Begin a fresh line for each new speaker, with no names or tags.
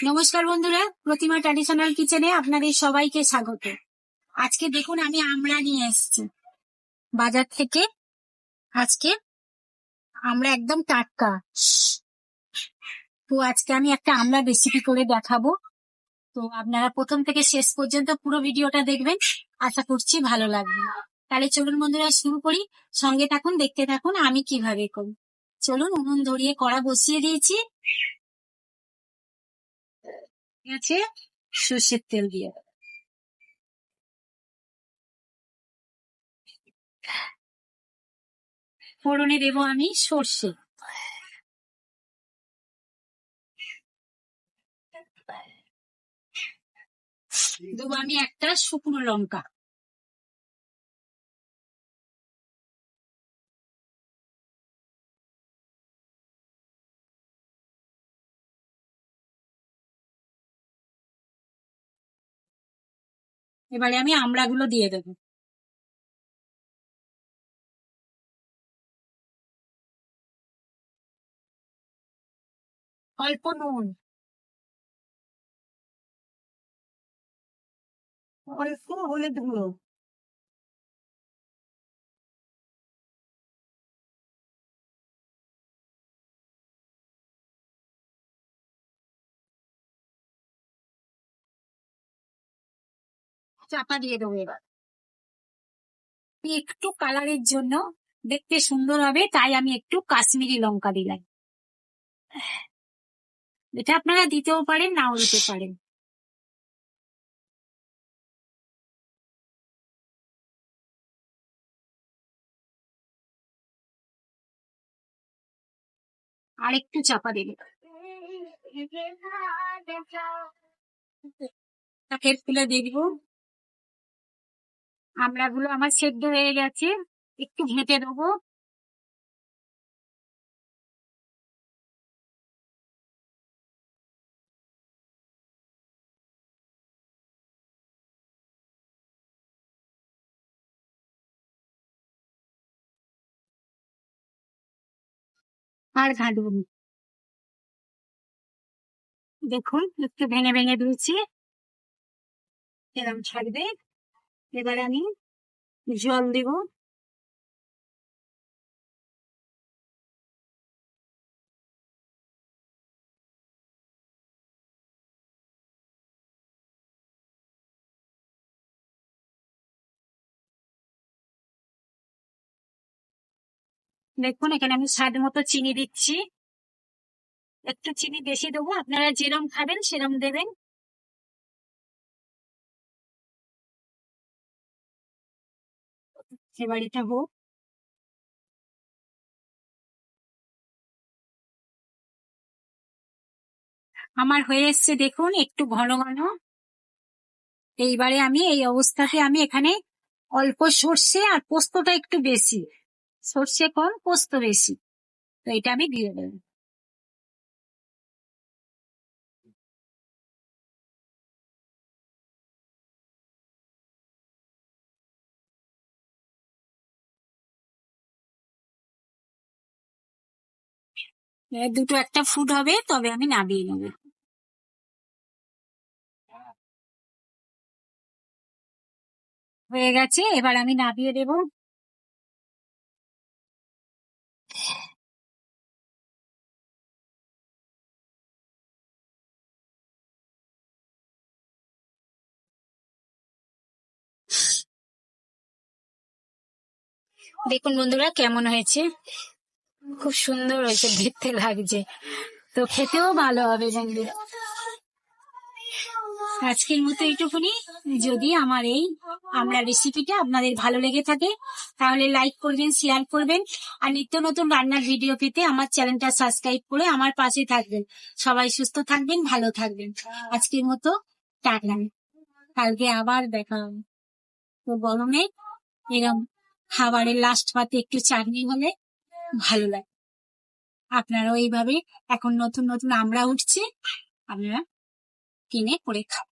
নমস্কার বন্ধুরা, প্রতিমা ট্র্যাডিশনাল কিচেনে আপনাদের সবাইকে স্বাগত। আজকে দেখুন আমি আমড়া নিয়ে এসেছি বাজার থেকে। আজকে আমরা একদম টাটকা। তো আজকে আমি একটা আমড়া রেসিপি করে দেখাবো। তো আপনারা প্রথম থেকে শেষ পর্যন্ত পুরো ভিডিওটা দেখবেন, আশা করছি ভালো লাগবে। তাহলে চলুন বন্ধুরা শুরু করি, সঙ্গে থাকুন, দেখতে থাকুন আমি কিভাবে করি। চলুন, উনুন ধরিয়ে কড়া বসিয়ে দিয়েছি, আছে সর্ষের তেল দিয়ে ফোড়নে দেবো আমি সর্ষে, দেবো আমি একটা শুকনো লঙ্কা, এবারে আমি আমড়াগুলো দিয়ে দেবো, অল্প নুন, অল্প হলুদ গুঁড়ো, চাপা দিয়ে দেবো। এবার একটু কালারের জন্য, দেখতে সুন্দর হবে, তাই আমি একটু কাশ্মীরি লঙ্কা দিলাম। এটা আপনারা দিতেও পারেন, নাও দিতে পারেন। আর একটু চাপা দিলে ফের তুলে দেখবো আমড়াগুলো আমার সেদ্ধ হয়ে গেছে, একটু ঘেঁটে দেবো। আর ঘাঁটবো না। দেখুন একটু ভেঙে ভেঙে দিয়েছি, এরকম ছাড়বে। এবার আমি জল দেবো, দেখুন এখানে আমি স্বাদ মতো চিনি দিচ্ছি, একটু চিনি বেশি দেবো, আপনারা যেরকম খাবেন সেরকম দেবেন। এবার এটা হোক, আমার হয়ে এসছে দেখুন একটু ঘন ঘন। এইবারে আমি এই অবস্থাতে আমি এখানে অল্প সর্ষে আর পোস্তটা একটু বেশি, সর্ষে কম পোস্ত বেশি, তো এটা আমি দিয়ে দেবো। দুটো একটা ফুট হবে, তবে আমি নামিয়ে নেবো। হয়ে গেছে, এবার আমি নামিয়ে দেবো। দেখুন বন্ধুরা কেমন হয়েছে, খুব সুন্দর হয়েছে, দেখতে লাগছে, তো খেতেও ভালো হবে বন্ধুরা। আজকের মতো এইটুকুনি। যদি আমার এই আমড়া রেসিপিটা আপনাদের ভালো লেগে থাকে তাহলে লাইক করবেন, শেয়ার করবেন, আর নিত্য নতুন রান্নার ভিডিও পেতে আমার চ্যানেলটা সাবস্ক্রাইব করে আমার পাশে থাকবেন। সবাই সুস্থ থাকবেন, ভালো থাকবেন। আজকের মতো টাটা, কালকে আবার দেখা হবে। তো গরমে এরকম খাবারের লাস্ট পাতে একটু চাটনি হলে ভালো লাগে। আপনারাও এইভাবে, এখন নতুন নতুন আমড়া উঠছে, আপনারা কিনে করে খান।